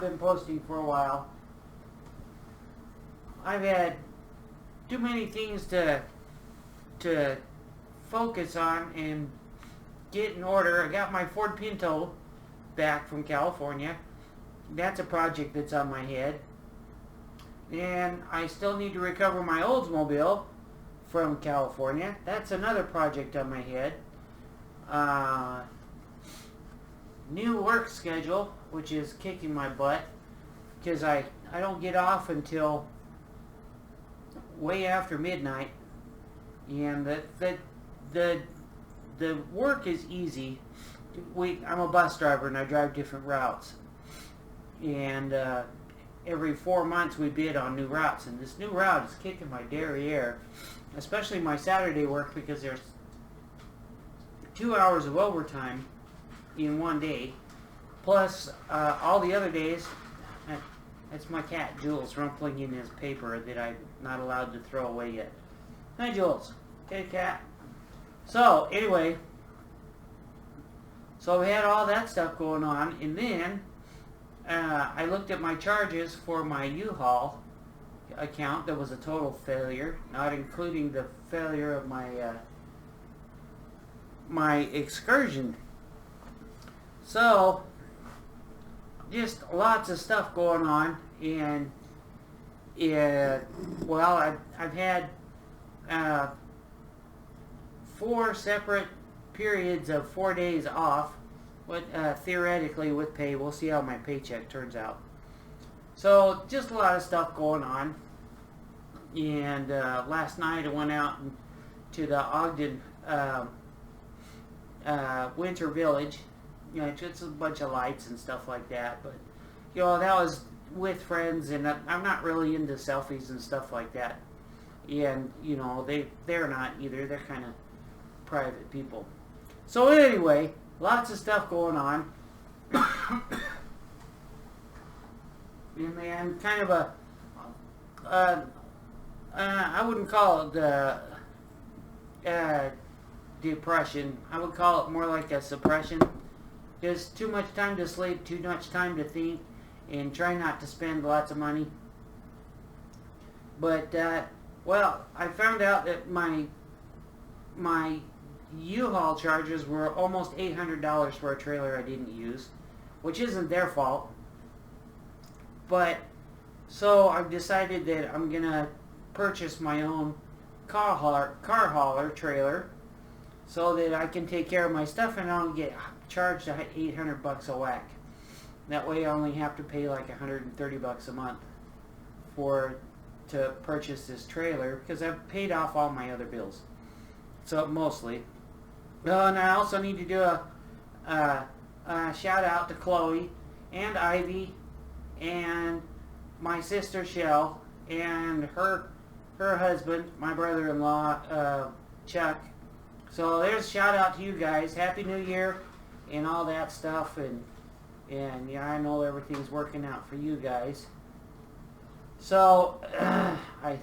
not been posting for a while. I've had too many things to focus on and get in order. I got my Ford Pinto back from California. That's a project that's on my head. And I still need to recover my Oldsmobile from California. That's another project on my head. New work schedule, which is kicking my butt, because I don't get off until way after midnight. And the work is easy. I'm a bus driver and I drive different routes. And every 4 months we bid on new routes, and this new route is kicking my derriere, especially my Saturday work, because there's 2 hours of overtime in one day, plus all the other days. That's my cat Jules rumpling in his paper that I'm not allowed to throw away yet. Hi Jules. Okay, cat. So anyway, so we had all that stuff going on, and then I looked at my charges for my U-Haul account. That was a total failure, not including the failure of my my excursion. So just lots of stuff going on, and well, I've had 4 separate periods of 4 days off, but theoretically with pay. We'll see how my paycheck turns out. So just a lot of stuff going on. And last night I went out to the Ogden Winter Village. You know, just a bunch of lights and stuff like that. But you know, that was with friends, and I'm not really into selfies and stuff like that. And you know, they're not either. They're kind of private people. So anyway, lots of stuff going on. And kind of a I wouldn't call it depression. I would call it more like a suppression. Just too much time to sleep, too much time to think, and try not to spend lots of money. But well, I found out that my U-Haul charges were almost $800 for a trailer I didn't use, which isn't their fault. But so I've decided that I'm gonna purchase my own car hauler trailer, so that I can take care of my stuff and I don't get charged $800 a whack. That way I only have to pay like $130 a month to purchase this trailer, because I've paid off all my other bills. So mostly. And I also need to do a shout out to Chloe and Ivy and my sister Shell and her husband, my brother-in-law Chuck. So there's a shout out to you guys. Happy New Year and all that stuff, and yeah, I know everything's working out for you guys. So I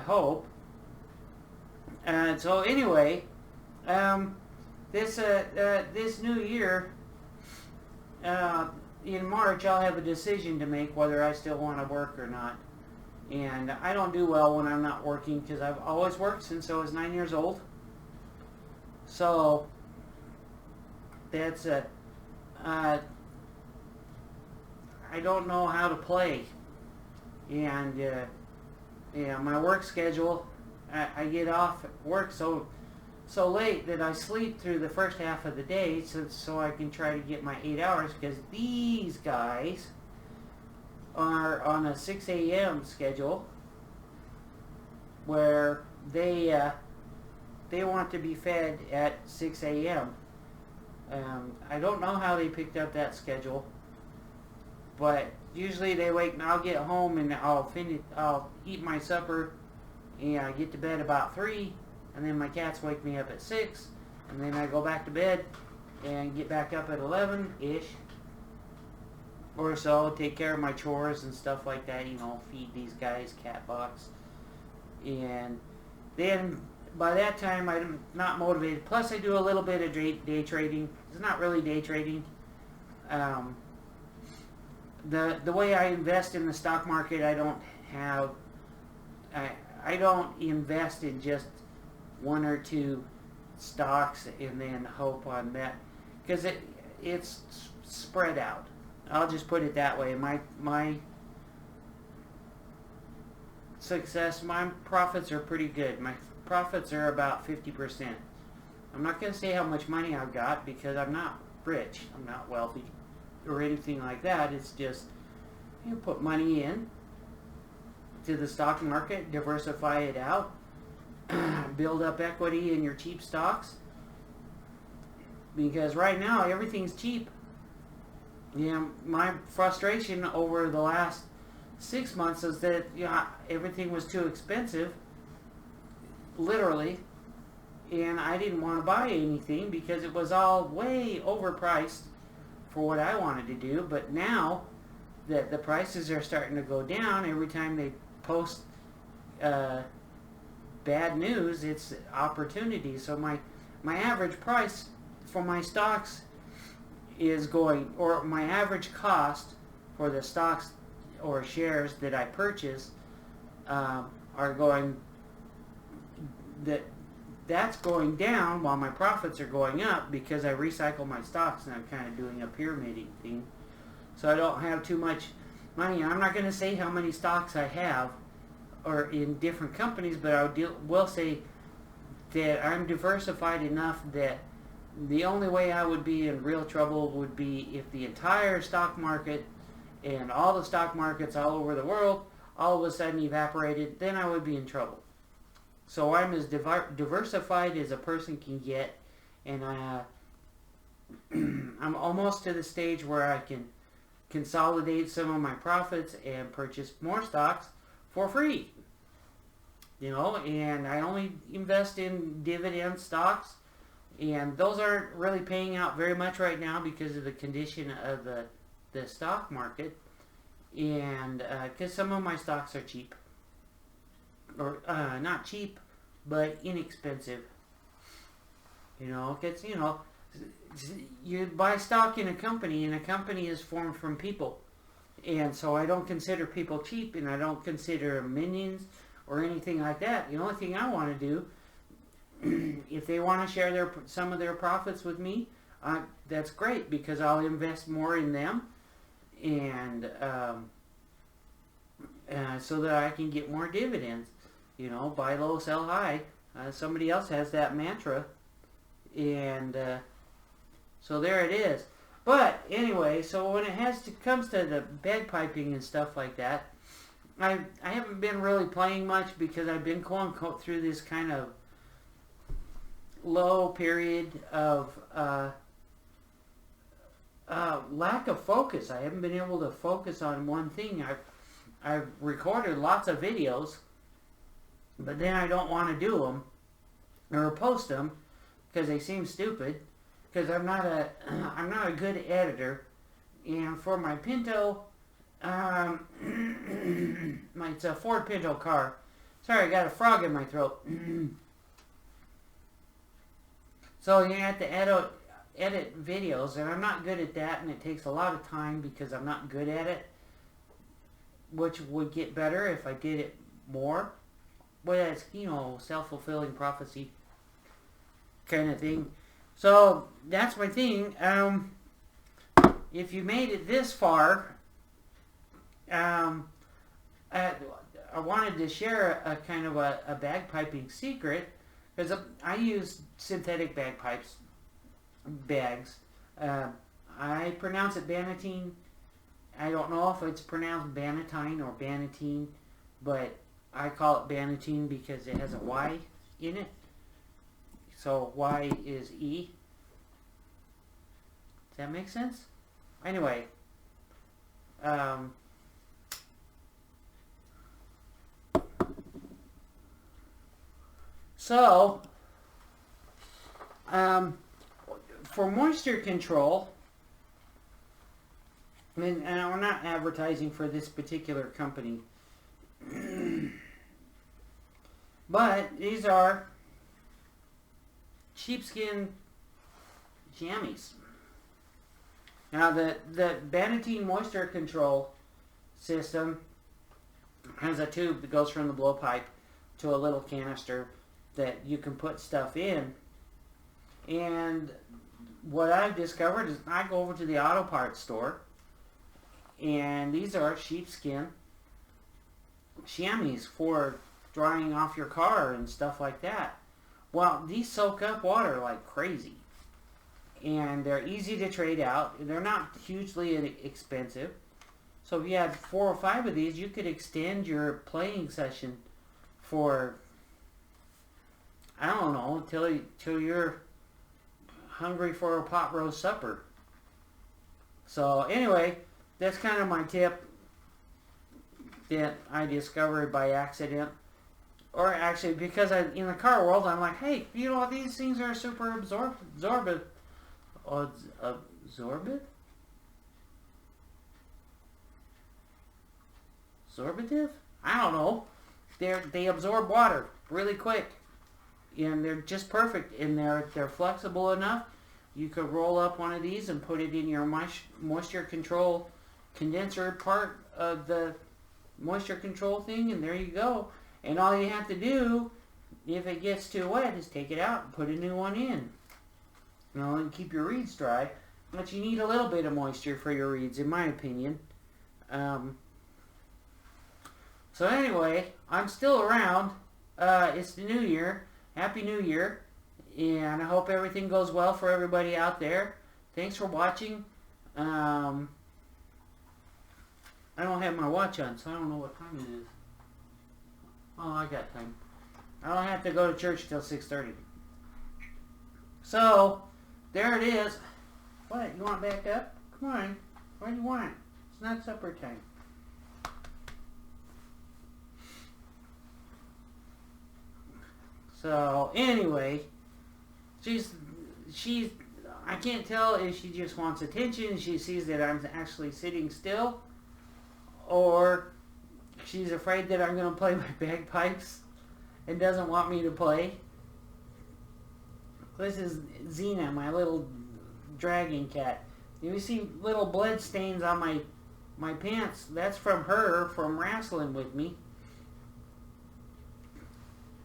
hope. And so anyway, this new year, in March, I'll have a decision to make whether I still want to work or not. And I don't do well when I'm not working, because I've always worked since I was 9 years old. So that's I don't know how to play. And yeah, my work schedule, I get off work so late that I sleep through the first half of the day, so I can try to get my 8 hours, because these guys are on a 6 a.m. schedule where they want to be fed at 6 a.m. I don't know how they picked up that schedule, but usually they wake, and I'll get home and I'll eat my supper, and I get to bed about 3, and then my cats wake me up at 6, and then I go back to bed and get back up at 11-ish or so, take care of my chores and stuff like that, you know, feed these guys, cat box. And then by that time I'm not motivated. Plus I do a little bit of day trading. It's not really day trading. the way I invest in the stock market, I don't have I don't invest in just one or two stocks and then hope on that, because it's spread out. I'll just put it that way. My success, my profits are pretty good. My profits are about 50%. I'm not going to say how much money I've got because I'm not rich. I'm not wealthy or anything like that. It's just you put money in to the stock market, diversify it out, build up equity in your cheap stocks, because right now everything's cheap. My frustration over the last 6 months is that everything was too expensive, literally, and I didn't want to buy anything because it was all way overpriced for what I wanted to do. But now that the prices are starting to go down, every time they post bad news, it's opportunity. So my average price for my stocks is going, or my average cost for the stocks or shares that I purchase are going, that's going down while my profits are going up, because I recycle my stocks and I'm kind of doing a pyramid thing. So I don't have too much money. I'm not going to say how many stocks I have or in different companies, but I will say that I'm diversified enough that the only way I would be in real trouble would be if the entire stock market and all the stock markets all over the world all of a sudden evaporated. Then I would be in trouble. So I'm as diversified as a person can get, and I'm almost to the stage where I can consolidate some of my profits and purchase more stocks for free. And I only invest in dividend stocks, and those aren't really paying out very much right now because of the condition of the stock market, and because some of my stocks are cheap, or not cheap, but inexpensive. Because you buy stock in a company, and a company is formed from people, and so I don't consider people cheap, and I don't consider minions or anything like that. The only thing I want to do, if they want to share some of their profits with me, that's great, because I'll invest more in them, and so that I can get more dividends. Buy low, sell high. Somebody else has that mantra, and so there it is. But anyway, so when it comes to the bagpiping and stuff like that, I haven't been really playing much because I've been going through this kind of low period of lack of focus. I haven't been able to focus on one thing. I've recorded lots of videos, but then I don't want to do them or post them because they seem stupid. Because I'm not a good editor, and for my Pinto, it's a Ford Pinto car. Sorry, I got a frog in my throat. So you have to edit videos, and I'm not good at that, and it takes a lot of time because I'm not good at it, which would get better if I did it more. But it's, self-fulfilling prophecy kind of thing. So that's my thing. If you made it this far, I wanted to share a kind of a bagpiping secret, because I use synthetic bags. I pronounce it Bannatyne. I don't know if it's pronounced Bannatyne or Bannatyne, but I call it Bannatyne because it has a Y in it. So Y is E. Does that make sense? Anyway, so for moisture control, and we're not advertising for this particular company, but these are sheepskin jammies. Now the Banatine moisture control system has a tube that goes from the blowpipe to a little canister that you can put stuff in. And what I've discovered is I go over to the auto parts store, and these are sheepskin chamois for drying off your car and stuff like that. Well, these soak up water like crazy, and they're easy to trade out. They're not hugely expensive. So if you had 4 or 5 of these, you could extend your playing session for, I don't know, till you're hungry for a pot roast supper. So anyway, that's kind of my tip that I discovered by accident. Or actually, because in the car world, I'm like, hey, you know, these things are super absorbative. Absorbative? I don't know. They absorb water really quick, and they're just perfect. And they're flexible enough. You could roll up one of these and put it in your moisture control condenser part of the moisture control thing, and there you go. And all you have to do, if it gets too wet, is take it out and put a new one in. You know, and keep your reeds dry. But you need a little bit of moisture for your reeds, in my opinion. So anyway, I'm still around. It's the new year. Happy New Year. And I hope everything goes well for everybody out there. Thanks for watching. I don't have my watch on, so I don't know what time it is. Oh, I got time. I don't have to go to church till 6:30. So, there it is. What? You want back up? Come on. What do you want? It's not supper time. So, anyway, she's I can't tell if she just wants attention. She sees that I'm actually sitting still, or she's afraid that I'm going to play my bagpipes and doesn't want me to play. This is Xena, my little dragon cat. You see little blood stains on my pants. That's from her, from wrestling with me.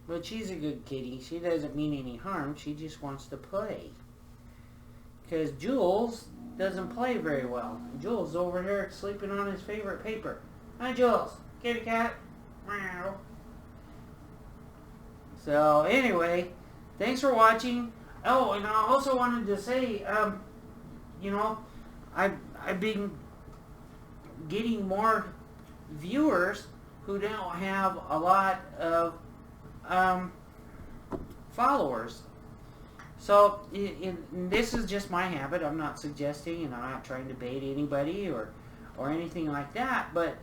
But she's a good kitty. She doesn't mean any harm. She just wants to play. Because Jules doesn't play very well. Jules over here sleeping on his favorite paper. Hi, Jules. Kitty cat. Meow. So, anyway, thanks for watching. Oh, and I also wanted to say, you know, I've been getting more viewers who don't have a lot of followers. So, this is just my habit. I'm not suggesting, and I'm not trying to bait anybody or anything like that. But,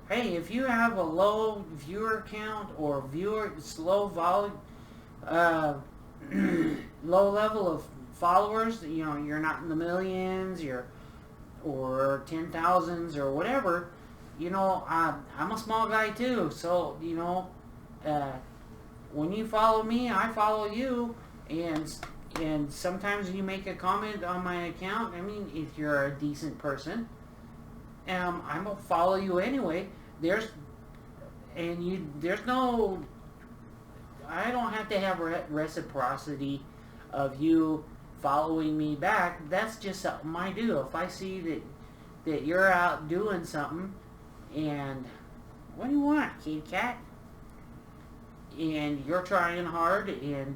hey, if you have a low viewer count or low level of followers, you know, you're not in the millions, or 10,000s or whatever, you know, I'm a small guy too. So, you know, when you follow me, I follow you, and sometimes you make a comment on my account. I mean, if you're a decent person, I'm gonna follow you anyway. There's no, I don't have to have reciprocity of you following me back. That's just something I do. If I see that you're out doing something, and what do you want, kitty cat? And you're trying hard, and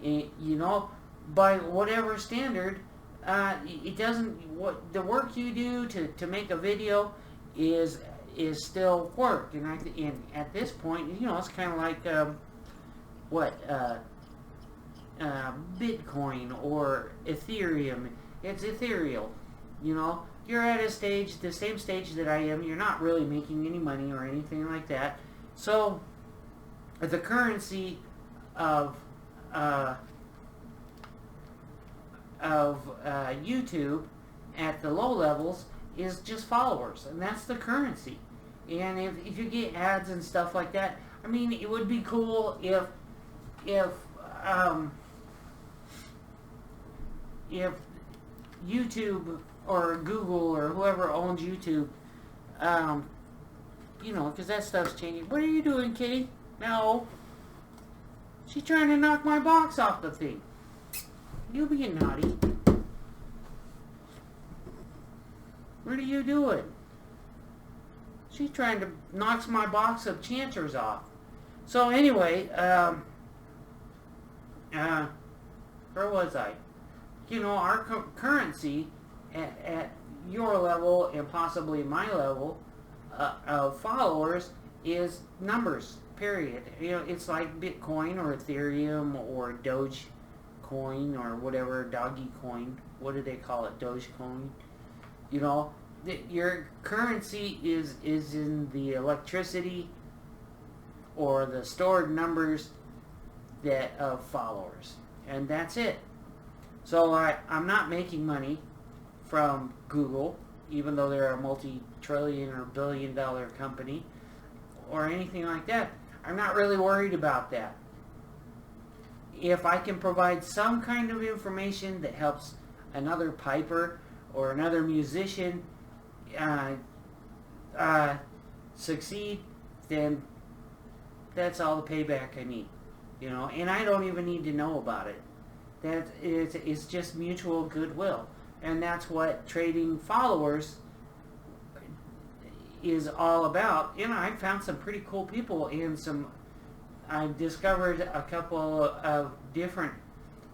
you know, by whatever standard, it doesn't. What the work you do to make a video is still work, and at this point, you know, it's kind of like Bitcoin or Ethereum. It's ethereal, you know. You're at a stage, the same stage that I am. You're not really making any money or anything like that. So the currency of YouTube at the low levels is just followers, and that's the currency. And if you get ads and stuff like that, I mean, it would be cool if YouTube or Google or whoever owns YouTube, you know, because that stuff's changing. What are you doing, Kitty? No. She's trying to knock my box off the thing. You being naughty. What are you doing? She's trying to knock my box of Chancers off. So anyway, where was I? You know, our currency at your level and possibly my level of followers is numbers, period. You know, it's like Bitcoin or Ethereum or Dogecoin or whatever, Doggy Coin. What do they call it? Dogecoin. You know, your currency is in the electricity or the stored numbers that of followers, and that's it. So I'm not making money from Google, even though they're a multi-trillion or billion-dollar company or anything like that. I'm not really worried about that. If I can provide some kind of information that helps another piper or another musician succeed, then that's all the payback I need. You know, and I don't even need to know about it. That it's just mutual goodwill, and that's what trading followers is all about. You know, I found some pretty cool people, and I discovered a couple of different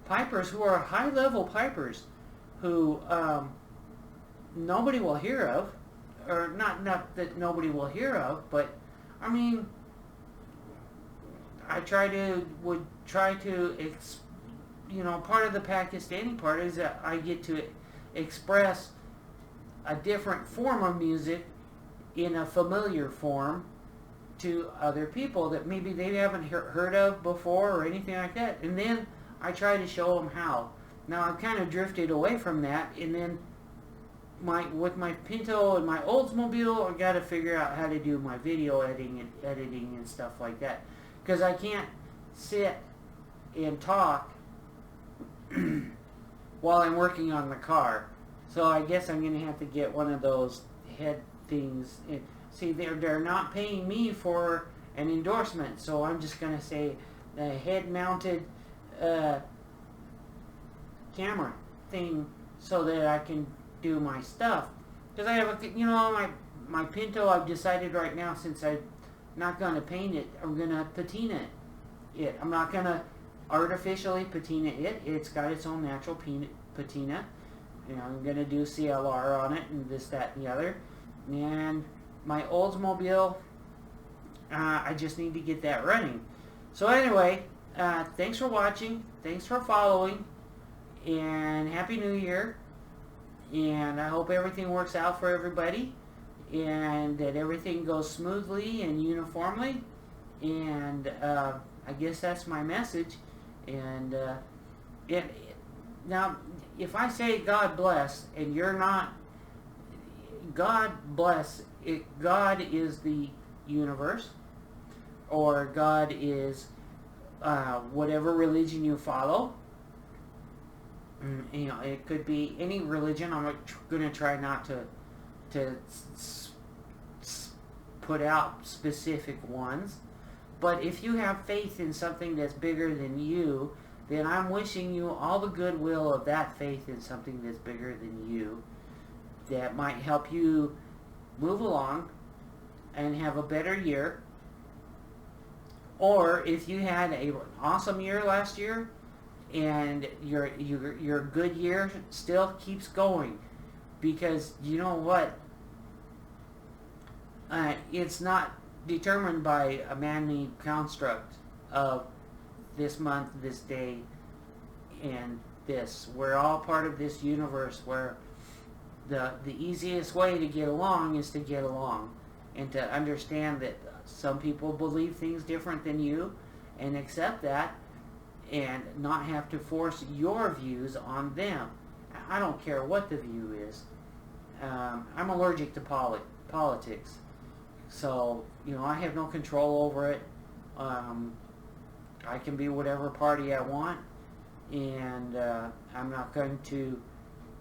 pipers who are high-level pipers who nobody will hear of, or not that nobody will hear of, but I mean, I would try to you know, part of the Pakistani part is that I get to express a different form of music in a familiar form to other people that maybe they haven't heard of before or anything like that. And then I try to show them how. Now I've kind of drifted away from that, and then with my Pinto and my Oldsmobile, I got to figure out how to do my video editing and stuff like that, because I can't sit and talk while I'm working on the car. So I guess I'm going to have to get one of those head things. See, they're not paying me for an endorsement, so I'm just going to say the head-mounted camera thing so that I can do my stuff. Because I have you know, my Pinto, I've decided right now, since I'm not going to paint it, I'm going to patina it. I'm not going to artificially patina it. It's got its own natural patina. You know, I'm going to do CLR on it and this, that, and the other. And my Oldsmobile, I just need to get that running. So anyway, thanks for watching. Thanks for following. And Happy New Year. And I hope everything works out for everybody. And that everything goes smoothly and uniformly. And I guess that's my message. And now, if I say God bless, and you're not, God bless, God is the universe, or God is whatever religion you follow. You know, it could be any religion. I'm going to try not to put out specific ones. But if you have faith in something that's bigger than you, then I'm wishing you all the goodwill of that faith in something that's bigger than you, that might help you move along and have a better year. Or if you had an awesome year last year, and your good year still keeps going, because you know what? It's not determined by a man-made construct of this month, this day, and this. We're all part of this universe where the easiest way to get along is to get along, and to understand that some people believe things different than you, and accept that, and not have to force your views on them. I don't care what the view is. I'm allergic to politics. So, you know, I have no control over it. I can be whatever party I want, and I'm not going to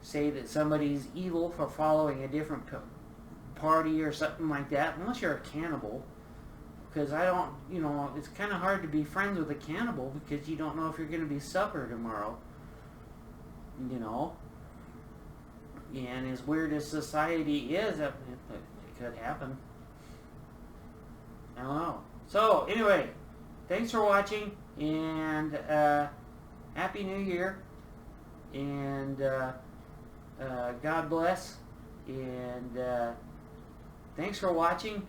say that somebody's evil for following a different party or something like that, unless you're a cannibal. Because I don't, it's kind of hard to be friends with a cannibal because you don't know if you're going to be supper tomorrow. And as weird as society is, it could happen. I don't know. So, anyway, thanks for watching, and Happy New Year, and God bless, and thanks for watching,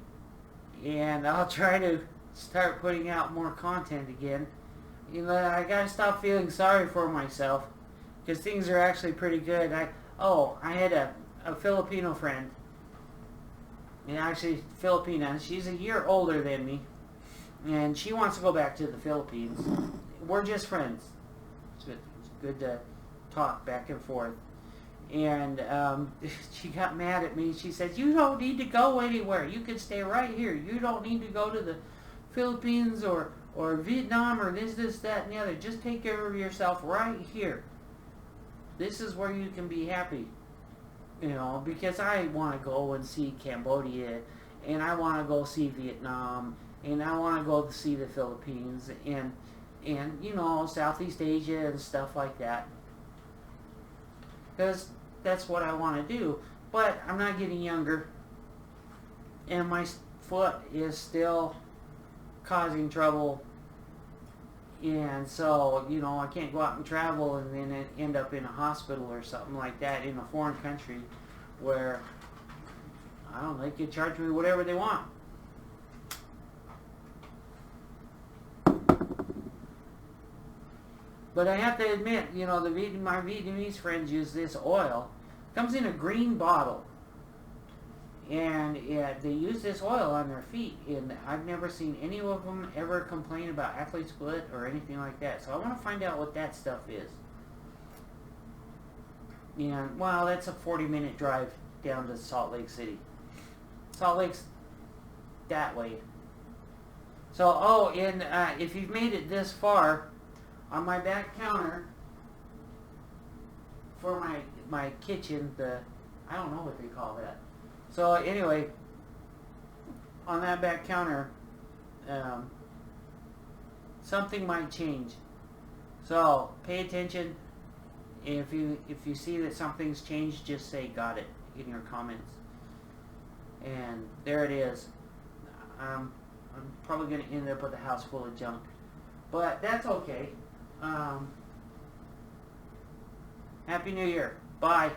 and I'll try to start putting out more content again. I gotta stop feeling sorry for myself, because things are actually pretty good. I had a Filipino friend, and actually Filipina. She's a year older than me, and she wants to go back to the Philippines. We're just friends. It's good to talk back and forth. And she got mad at me. She said, "You don't need to go anywhere. You can stay right here. You don't need to go to the Philippines or Vietnam or this, that, and the other. Just take care of yourself right here. This is where you can be happy." Because I want to go and see Cambodia, and I want to go see Vietnam, and I want to go to see the Philippines, and Southeast Asia and stuff like that. Because that's what I want to do. But I'm not getting younger, and my foot is still causing trouble. And so, I can't go out and travel and then end up in a hospital or something like that in a foreign country where, I don't know, they can charge me whatever they want. But I have to admit, my Vietnamese friends use this oil. It comes in a green bottle. And they use this oil on their feet, and I've never seen any of them ever complain about athlete's foot or anything like that. So I want to find out what that stuff is. And, well, that's a 40-minute drive down to Salt Lake City. Salt Lake's that way. So, if you've made it this far, on my back counter for my kitchen, I don't know what they call that. So anyway, on that back counter, something might change. So pay attention. If you see that something's changed, just say "got it" in your comments. And there it is. I'm probably going to end up with a house full of junk, but that's okay. Happy New Year. Bye.